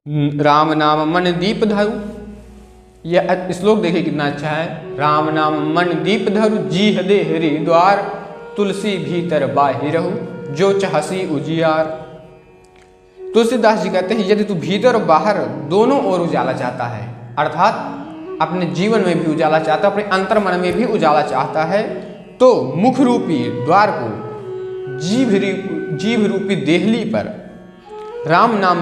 राम नाम मन दीप धरु। यह श्लोक देखिए कितना अच्छा है। राम नाम मन दीप धरु, जीह देह रे द्वार, तुलसी भीतर बाहिरहु, जो चाहसी उजियार। तुलसीदास जी कहते हैं यदि तू भीतर और बाहर दोनों ओर उजाला चाहता है, अर्थात अपने जीवन में भी उजाला चाहता है, अपने अंतर मन में भी उजाला चाहता है, तो मुख रूपी द्वार को जीभ रूपी देहली पर राम नाम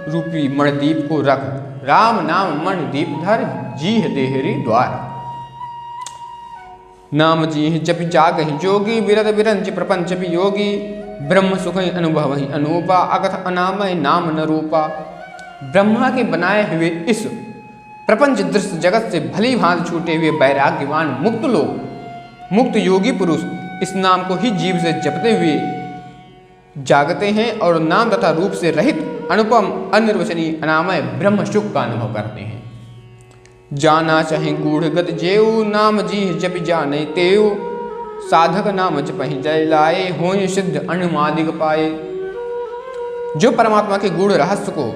रूपी मणदीप को रख। राम नाम मन दीप धर, जीह देहरी द्वार। नाम जीह जपि जागहि जोगी, विरत विरंच प्रपंच वियोगी, ब्रह्म सुख अनुभव अनूपा, अकथ अनामय नाम न रूपा। ब्रह्मा के बनाए हुए इस प्रपंच दृश्य जगत से भली भांति छूटे हुए वैराग्यवान मुक्त लोग, मुक्त योगी पुरुष इस नाम को ही जीव से जपते हुए जागते हैं और नाम तथा रूप से रहित अनुपम अनिर्वचनीय अनामय ब्रह्म सुख का अनुभव करते हैं। जाना चाहे गूढ़ गत जेऊ, नाम जीह जपि जाने तेऊ, साधक नाम जपहि जय लाए, होय सिद्ध अनुमादिक पाए। जो परमात्मा के गूढ़ रहस्य को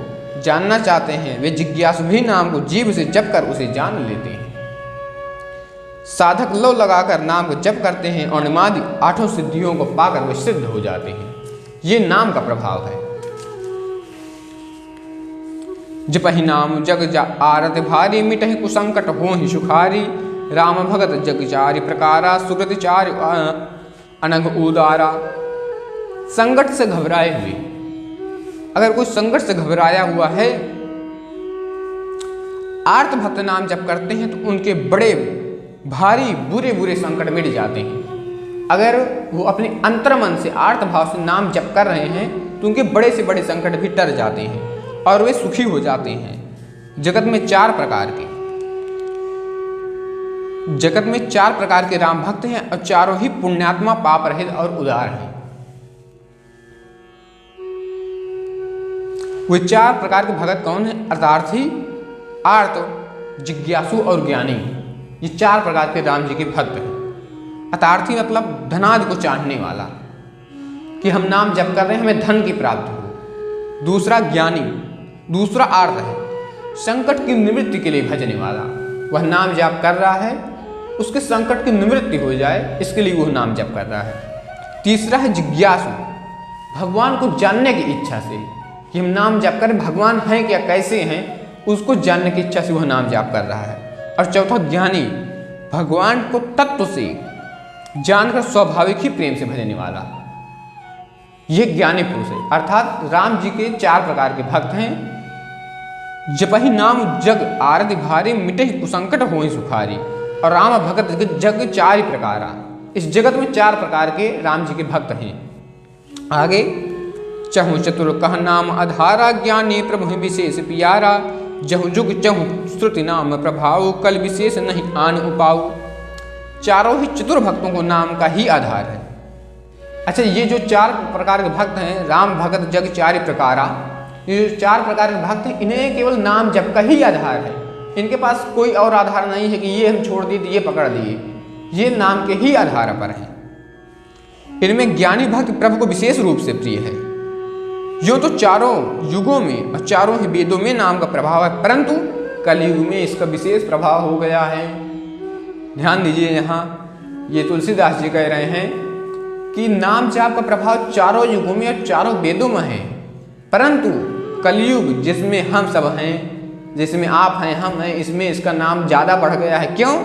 जानना चाहते हैं वे जिज्ञासु भी नाम को जीभ से जप कर उसे जान लेते हैं। साधक लौ लगाकर नाम को जप करते हैं और निमादि आठों सिद्धियों को पाकर वे सिद्ध हो जाते हैं। ये नाम का प्रभाव है। जपहि नाम जग जा आरत भारी, मिटहि कुसंकट होहि सुखारी, राम भगत जग चारि प्रकारा, सुकृति चारि अनघ उदारा। संकट से घबराए हुए, अगर कोई संकट से घबराया हुआ है, आर्त भक्त नाम जप करते हैं तो उनके बड़े भारी बुरे बुरे संकट मिट जाते हैं। अगर वो अपने अंतर्मन से आर्त भाव से नाम जप कर रहे हैं तो उनके बड़े से बड़े संकट भी टर जाते हैं और वे सुखी हो जाते हैं। जगत में चार प्रकार के राम भक्त हैं और चारों ही पुण्यात्मा, पाप रहित और उदार हैं। वे चार प्रकार के भगत कौन हैं? अर्थार्थी, आर्त, जिज्ञासु और ज्ञानी। ये चार प्रकार के राम जी के भक्त हैं। अर्थार्थी मतलब धनादि को चाहने वाला, कि हम नाम जप कर रहे हैं हमें धन की प्राप्ति हो। दूसरा ज्ञानी, दूसरा आर्त है संकट की निवृत्ति के लिए भजने वाला। वह नाम जप कर रहा है उसके संकट की निवृत्ति हो जाए इसके लिए वह नाम जप कर रहा है। तीसरा है जिज्ञासु, भगवान को जानने की इच्छा से, कि हम नाम जप करें भगवान हैं क्या, कैसे हैं, उसको जानने की इच्छा से वह नाम जप कर रहा है। और चौथा ज्ञानी, भगवान को तत्व से जानकर स्वाभाविक ही प्रेम से भजने वाला, यह ज्ञानी पुरुष है। अर्थात राम जी के चार प्रकार के भक्त हैं। जपहि नाम जग आरति भारी, मिटहि कुसंकट होहि सुखारी। और राम भगत जग चारि प्रकारा, इस जगत में चार प्रकार के राम जी के भक्त हैं। आगे चहु चतुर कह नाम आधारा, ज्ञानी प्रभु विशेष पियारा, जहु जुग चहु श्रुति नाम प्रभाव, कल विशेष नहीं आन उपाऊ। चारों ही चतुर भक्तों को नाम का ही आधार है। अच्छा, ये जो चार प्रकार के भक्त हैं, राम भगत जग चारि प्रकारा, ये जो चार प्रकार के भक्त हैं इन्हें केवल नाम जप का ही आधार है। इनके पास कोई और आधार नहीं है कि ये हम छोड़ दिए तो ये पकड़ दिए, ये नाम के ही आधार पर हैं। इनमें ज्ञानी भक्त प्रभु को विशेष रूप से प्रिय है। यूँ तो चारों युगों में और चारों ही वेदों में नाम का प्रभाव है, परंतु कलयुग में इसका विशेष प्रभाव हो गया है। ध्यान दीजिए, यहाँ ये तुलसीदास जी कह रहे हैं कि नाम जाप का प्रभाव चारों युगों में और चारों वेदों में है, परंतु कलयुग जिसमें हम सब हैं, जिसमें आप हैं, हम हैं, इसमें इसका नाम ज़्यादा बढ़ गया है। क्यों?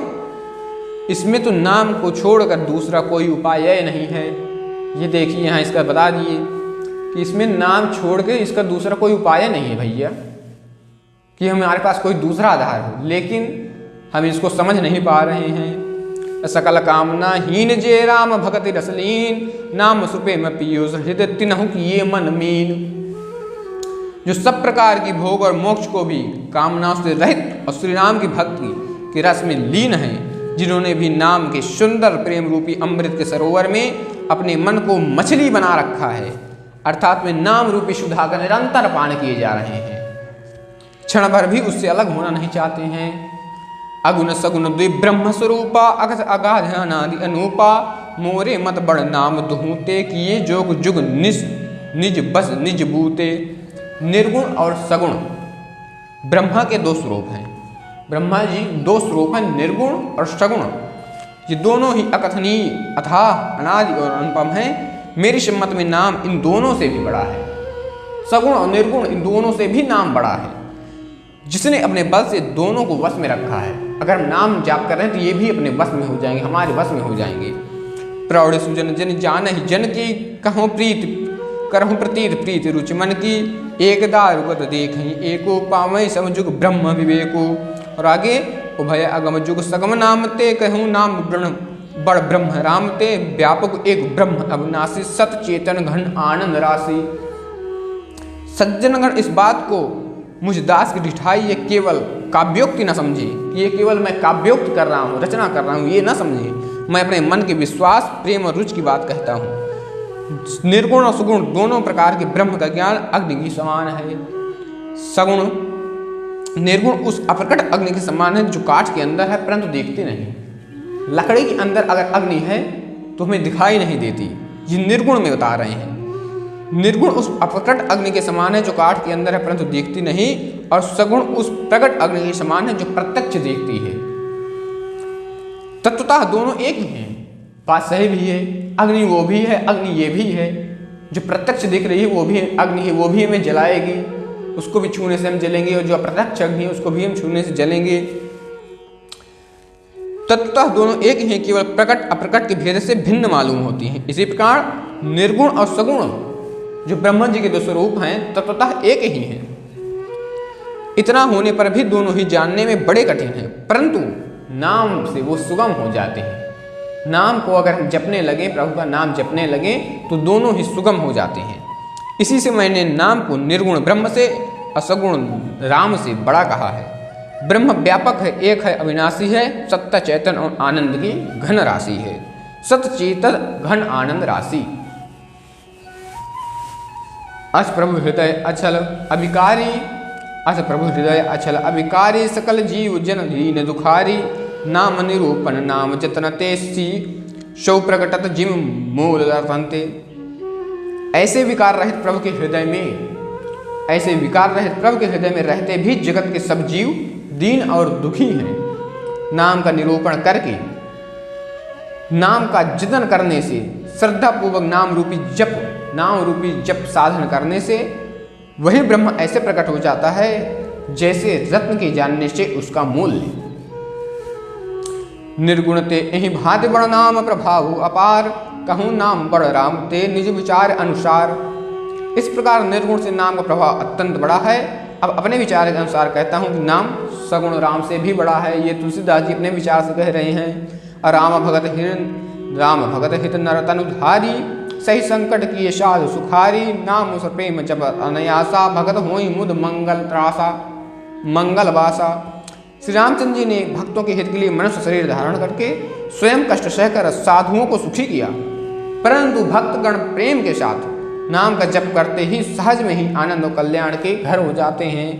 इसमें तो नाम को छोड़कर दूसरा कोई उपाय नहीं है। ये देखिए यहाँ इसका बता दिए कि इसमें नाम छोड़ के इसका दूसरा कोई उपाय नहीं है भैया, कि हमारे पास कोई दूसरा आधार हो, लेकिन हम इसको समझ नहीं पा रहे हैं। सकल कामना हीन जे राम भगति रसलीन, नाम सुपे में पीयूष हृदय तिनहु किए मन मीन। जो सब प्रकार की भोग और मोक्ष को भी कामनाओं से रहित और श्री राम की भक्ति के रस में लीन हैं, जिन्होंने भी नाम के सुंदर प्रेम रूपी अमृत के सरोवर में अपने मन को मछली बना रखा है, अर्थात वे नाम रूपी सुधा का निरंतर पान किए जा रहे हैं, क्षण भर भी उससे अलग होना नहीं चाहते हैं। अगुण सगुण ब्रह्म स्वरूपा, अगध अगाध अनादि अनूपा, मोरे मत बड़ नाम दुहूते, किए जोग जुग निज बस निज बूते। निर्गुण और सगुण ब्रह्मा के दो स्वरूप हैं। ब्रह्मा जी दो स्वरूप हैं, निर्गुण और सगुण। ये दोनों ही अकथनीय, अथाह, अनादि और अनुपम हैं। मेरी सम्मत में नाम इन दोनों से भी बड़ा है। सगुण और निर्गुण इन दोनों से भी नाम बड़ा है। जिसने अपने बल से दोनों को वश में रखा है। अगर हम नाम जाप कर रहे हैं तो ये भी अपने वश में हो जाएंगे, हमारे वश में हो जाएंगे। प्रौढ़ सुजन जन जान ही जन की, कहूँ प्रीत करहूँ प्रतीत प्रीत रुचि मन की, एक दारुगत देख एको पावै समजुग ब्रह्म विवेको। और आगे उभय अगम जुग सगम नाम ते, कहूँ नाम बड़ ब्रह्म राम ते, व्यापक एक ब्रह्म अविनाशी, सत चेतन घन आनंद राशि। सज्जनगण इस बात को मुझ दास की ढिठाई ये केवल काव्योक्ति न समझे कि ये केवल मैं काव्योक्ति कर रहा हूँ, रचना कर रहा हूँ, ये न समझे। मैं अपने मन के विश्वास, प्रेम और रुचि की बात कहता हूँ। निर्गुण और सुगुण दोनों प्रकार के ब्रह्म का ज्ञान अग्नि की समान है। सगुण निर्गुण उस अप्रकट अग्नि के समान है जो काठ के अंदर है परंतु देखते नहीं। लकड़ी के अंदर अगर अग्नि है तो हमें दिखाई नहीं देती, ये निर्गुण में बता रहे हैं। निर्गुण उस अप्रकट अग्नि के समान है जो काठ के अंदर है परंतु देखती नहीं, और सगुण उस प्रकट अग्नि के समान है जो प्रत्यक्ष देखती है। तत्वतः दोनों एक ही हैं, बात सही भी है। अग्नि वो भी है, अग्नि ये भी है। जो प्रत्यक्ष दिख रही है वो भी अग्नि है, वो भी हमें जलाएगी, उसको भी छूने से हम जलेंगे। और जो अप्रत्यक्ष अग्नि है उसको भी हम छूने से जलेंगे। तत्वतः दोनों एक ही हैं, केवल प्रकट अप्रकट के भेद से भिन्न मालूम होती हैं। इसी प्रकार निर्गुण और सगुण जो ब्रह्मा जी के दो स्वरूप हैं तत्वतः एक ही हैं। इतना होने पर भी दोनों ही जानने में बड़े कठिन हैं, परंतु नाम से वो सुगम हो जाते हैं। नाम को अगर हम जपने लगे, प्रभु का नाम जपने लगे तो दोनों ही सुगम हो जाते हैं। इसी से मैंने नाम को निर्गुण ब्रह्म से असगुण राम से बड़ा कहा है। ब्रह्म व्यापक है, एक है, अविनाशी है, सत्ता चैतन और आनंद की घन राशि है। सत चेतन घन आनंद राशि। अस प्रभु हृदय अचल अभिकारी, अस प्रभु हृदय अचल अभिकारी, सकल जीव जन दीन दुखारी, नाम निरूपण नाम जतन तेसी, शौ प्रकटत जिम मूल दर्शनते। ऐसे विकार रहित प्रभु के हृदय में, ऐसे विकार रहित प्रभु के हृदय में रहते भी जगत के सब जीव दीन और दुखी हैं। नाम का निरूपण करके, नाम का जतन करने से, श्रद्धापूर्वक नाम रूपी जप साधन करने से वही ब्रह्म ऐसे प्रकट हो जाता है जैसे रत्न के जानने से उसका मूल्य। निर्गुण ते यही भांति बड़ नाम प्रभाव अपार, कहूँ नाम बड़ राम ते निज विचार अनुसार। इस प्रकार निर्गुण से नाम का प्रभाव अत्यंत बड़ा है। अब अपने विचार के अनुसार कहता हूँ कि नाम सगुण राम से भी बड़ा है। ये तुलसीदास जी अपने विचार से कह रहे हैं। राम भगत हित नर तनुधारी, सही संकट की साधु सुखारी, नाम उस प्रेम जब अनयासा, भगत होई मुद मंगल त्रासा मंगल वासा। श्री रामचंद्र जी ने भक्तों के हित के लिए मनुष्य शरीर धारण करके स्वयं कष्ट सहकर साधुओं को सुखी किया, परंतु भक्तगण प्रेम के साथ नाम का जप करते ही सहज में ही आनंद और कल्याण के घर हो जाते हैं।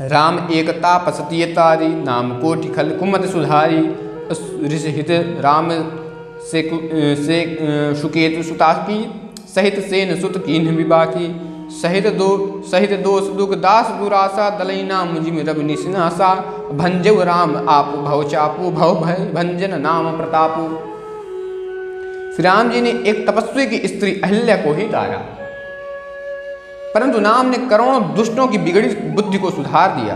राम एकता पसतीय तारी, नाम कोटि खल कुमत सुधारी, ऋषि हित राम से सुकेतु सुता की, सहित सेन सुत कीन्ह विवाह की, सहित दोष दुख दास दुरासा, दलैना मुझि रवि निसिनासा, भंजव राम आपु भव चापु, भव भय भंजन नाम प्रतापु। श्री राम जी ने एक तपस्वी की स्त्री अहिल्या को ही तारा, परंतु नाम ने करोड़ों दुष्टों की बिगड़ी बुद्धि को सुधार दिया।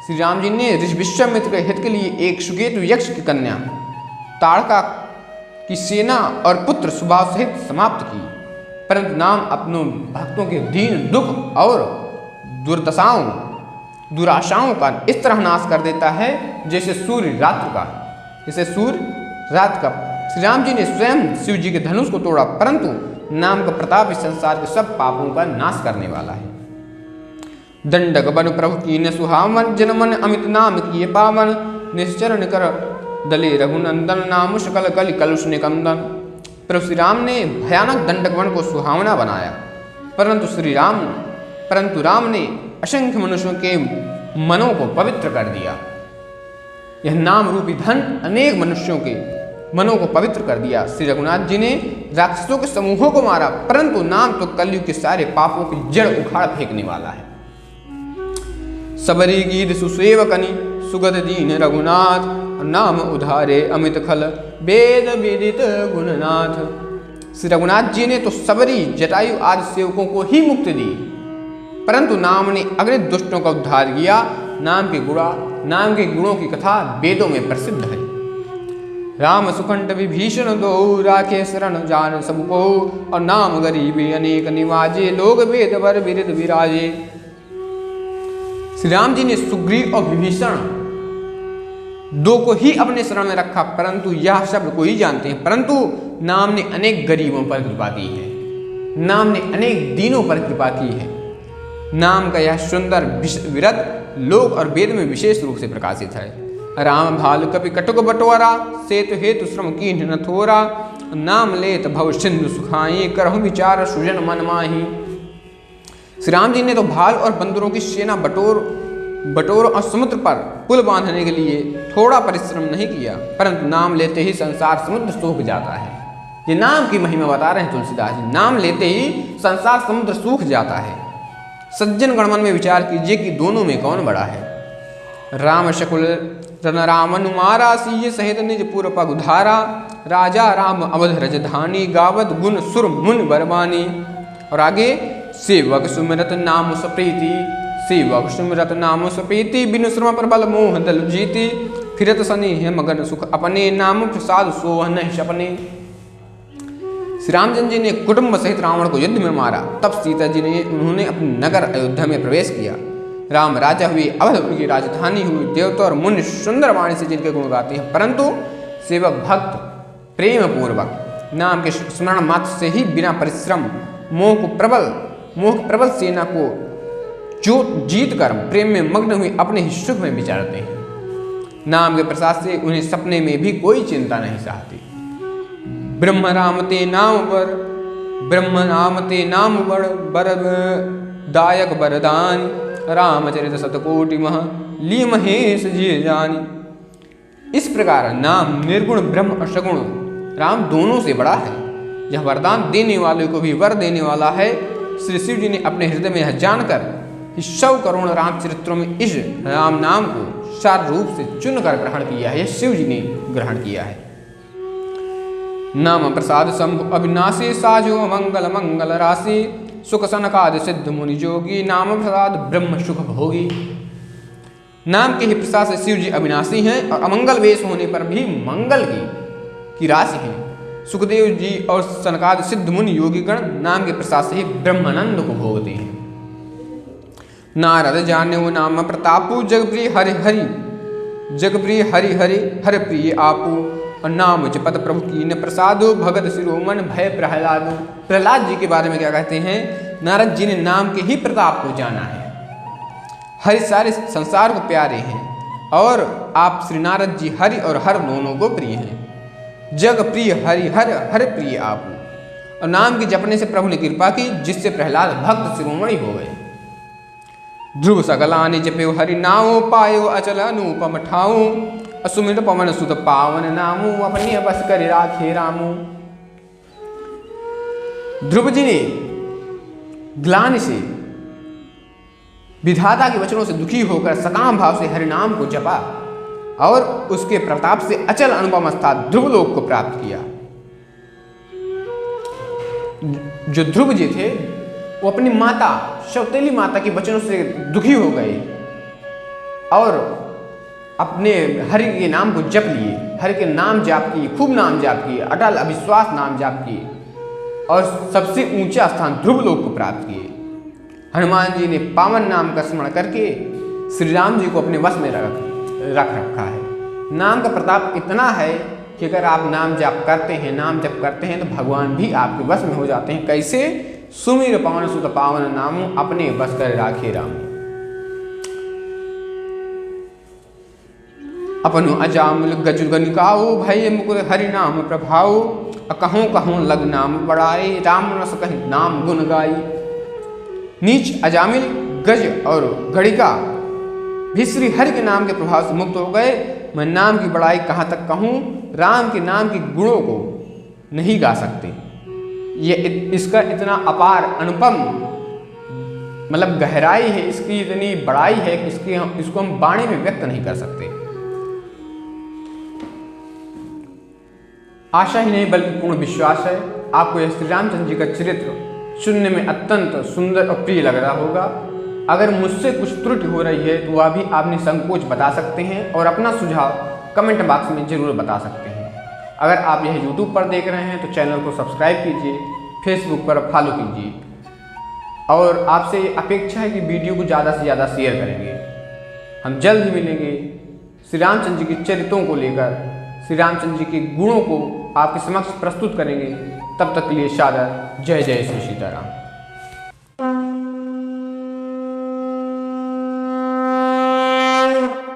श्री राम जी ने ऋषि विश्वामित्र के हित के लिए एक सुकेतु यक्ष की कन्या ताड़का की सेना और पुत्र सुभाव सहित समाप्त की, परंतु नाम अपनों भक्तों के दीन दुख और दुर्दशाओं दुराशाओं का इस तरह नाश कर देता है जैसे सूर्य रात का। श्री राम जी ने स्वयं शिव जी के धनुष को तोड़ा, परंतु नाम का प्रताप इस संसार के सब पापों का नाश करने वाला है। दंडक बन प्रभु की न सुहावन, जनमन अमित नाम किए पावन, निश्चरण कर दले रघुनंदन, नाम सकल कलि कलुष निकंदन। प्रभु श्री राम ने भयानक दंडक वन को सुहावना बनाया, परंतु राम ने असंख्य मनुष्यों के मनों को पवित्र कर दिया। यह नाम रूपी धन अनेक मनुष्यों के मनों को पवित्र कर दिया। श्री रघुनाथ जी ने राक्षसों के समूहों को मारा, परंतु नाम तो कलयुग के सारे पापों की जड़ उखाड़ फेंकने वाला है। सबरी गीत सुसेवकनि सुगत दीन रघुनाथ, नाम उधारे अमित खल वेद विदित गुणनाथ। श्री रघुनाथ जी ने तो सबरी जटायु आदि सेवकों को ही मुक्ति दी, परंतु नाम ने अगले दुष्टों का उद्धार किया। नाम के गुणों की कथा वेदों में प्रसिद्ध है। राम सुकंठ विभीषण दो राखे शरण जान सबको, और नाम गरीबी अनेक निवाजे लोग वेद वर विरिद विराजे। श्री राम जी ने सुग्रीव और विभीषण दो को ही अपने शरण में रखा, परंतु यह शब्द को ही जानते हैं। परंतु नाम ने अनेक गरीबों पर कृपा की है, नाम ने अनेक दीनों पर कृपा की है। नाम का यह सुंदर विरत लोक और वेद में विशेष रूप से प्रकाशित है। राम भाल कपि कटुक बटोरा, सेतु हेतु श्रम कीन्ह न थोरा। नाम लेत भव सिंधु सुखाई, करहु विचार सुजन मन माही। श्री राम जी ने तो भाल और बंदरों की सेना बटोर और समुद्र पर पुल बांधने के लिए थोड़ा परिश्रम नहीं किया, परंतु नाम लेते ही संसार समुद्र सूख जाता है। ये नाम की महिमा बता रहे हैं तुलसीदास जी। नाम लेते ही संसार समुद्र सूख जाता है। सज्जन गणमन में विचार कीजिए कि दोनों में कौन बड़ा है। राम शकुल रन रामनु मारा, सीय सहित निज पुर पग धारा। राजा राम अवध रजधानी, गावत गुण सुर मुन बरबानी। और आगे सेवक सुमिरत नाम सप्रीति, सेवक सुमिरत नाम सप्रीति। बिनु श्रम प्रबल मोह दल जीति, फिरत सनेह मगन सुख अपने। नाम प्रसाद सोहन सपने। श्री रामचंद्र जी ने कुटुंब सहित रावण को युद्ध में मारा। तब सीता जी ने उन्होंने अपने नगर अयोध्या में प्रवेश किया। राम राजा हुए, अवध उनकी राजधानी हुई। देवता और मुनि सुंदर वाणी से जिनके गुण गाते हैं, परंतु सेवक भक्त प्रेम पूर्वक नाम के स्मरण मात्र से ही बिना परिश्रम मोह प्रबल सेना को जो जीत कर प्रेम में मग्न हुए अपने ही सुख में विचारते हैं। नाम के प्रसाद से उन्हें सपने में भी कोई चिंता नहीं सहती। ब्रह्म नाम ते नाम बर दायक बरदान। रामचरित शतकोटि मह ली महेश जी जानी। इस प्रकार नाम निर्गुण ब्रह्म और सगुण राम दोनों से बड़ा है। यह वरदान देने वाले को भी वर देने वाला है। श्री शिव जी ने अपने हृदय में यह जानकर इस 100 करोड़ रामचरित्रों में इस राम नाम को सार रूप से चुनकर ग्रहण किया है। यह शिव जी ने ग्रहण किया है। नाम प्रसाद शंभु अविनाशी, साजो मंगल मंगल राशि। सुख सनकादि सिद्ध मुनि जोगी, नाम प्रसाद ब्रह्म सुख भोगी। नाम के ही प्रसाद से शिव जी अविनाशी हैं और अमंगल वेश होने पर भी मंगल की राशि हैं। सुखदेव जी और सनकादि सिद्ध मुनि योगी गण नाम के प्रसाद से ही ब्रह्मानंद को भोगते हैं। नारद जाने वो नाम प्रतापु, जगप्रिय हरि हरि जगप्रिय हरि हरि हर प्रिय आपू। और नाम जपत प्रभु कीन प्रसादो, भगत शिरोमन भय प्रहलाद। प्रहलाद जी के बारे में क्या कहते हैं? नारद जी ने नाम के ही प्रताप को जाना है। हरि सारे संसार को प्यारे हैं और आप श्री नारद जी हरि और हर दोनों को प्रिय हैं। जग प्रिय हरि हर हर प्रिय आप। और नाम के जपने से प्रभु ने कृपा की, जिससे प्रहलाद भक्त शिरोमणि हो गए। ध्रुव सकलानि जपे हरि नामो, पायो अचल अनुपम ठाऊ। असुमिर पवन सुत पावन नामू, अपने बस कर राखे रामू। ध्रुव जी ने ग्लानि से विधाता के वचनों से दुखी होकर सकाम भाव से हरि नाम को जपा और उसके प्रताप से अचल अनुपम स्थान ध्रुवलोक को प्राप्त किया। जो ध्रुव जी थे वो अपनी माता सौतेली माता के वचनों से दुखी हो गए और अपने हरि के नाम को जप लिए। हरि के नाम जाप किए, खूब नाम जाप किए, अटल अविश्वास नाम जाप किए और सबसे ऊंचा स्थान ध्रुवलोक को प्राप्त किए। हनुमान जी ने पावन नाम का स्मरण करके श्री राम जी को अपने वश में रख रखा है। नाम का प्रताप इतना है कि अगर आप नाम जाप करते हैं, नाम जप करते हैं तो भगवान भी आपके वश में हो जाते हैं। कैसे? सुमिर पवन सुत पावन नामू, अपने बस कर राखे राम। अपनो अजामिल गजु गनिकाओ, भय मुकुर हरि नाम प्रभाओ। कहूँ कहूँ लग नाम बढ़ाए, राम रस कहीं नाम गुण गाई। नीच अजामिल गज और गणिका भी श्री हरि के नाम के प्रभाव से मुक्त हो गए। मैं नाम की बड़ाई कहाँ तक कहूँ, राम के नाम के गुणों को नहीं गा सकते। ये इसका इतना अपार अनुपम मतलब गहराई है इसकी, इतनी बड़ाई है कि इसको हम वाणी में व्यक्त नहीं कर सकते। आशा ही नहीं बल्कि पूर्ण विश्वास है आपको यह श्री रामचंद्र जी का चरित्र सुनने में अत्यंत सुंदर और प्रिय लग रहा होगा। अगर मुझसे कुछ त्रुटि हो रही है तो वह भी आप निसंकोच बता सकते हैं और अपना सुझाव कमेंट बॉक्स में जरूर बता सकते हैं। अगर आप यह यूट्यूब पर देख रहे हैं तो चैनल को सब्सक्राइब कीजिए, फेसबुक पर फॉलो कीजिए और आपसे अपेक्षा है कि वीडियो को ज़्यादा से ज़्यादा शेयर करेंगे। हम जल्द ही मिलेंगे श्री रामचंद्र जी के चरित्रों को लेकर, श्री रामचंद्र जी के गुणों को आपके समक्ष प्रस्तुत करेंगे। तब तक के लिए सादर जय जय श्री सीताराम।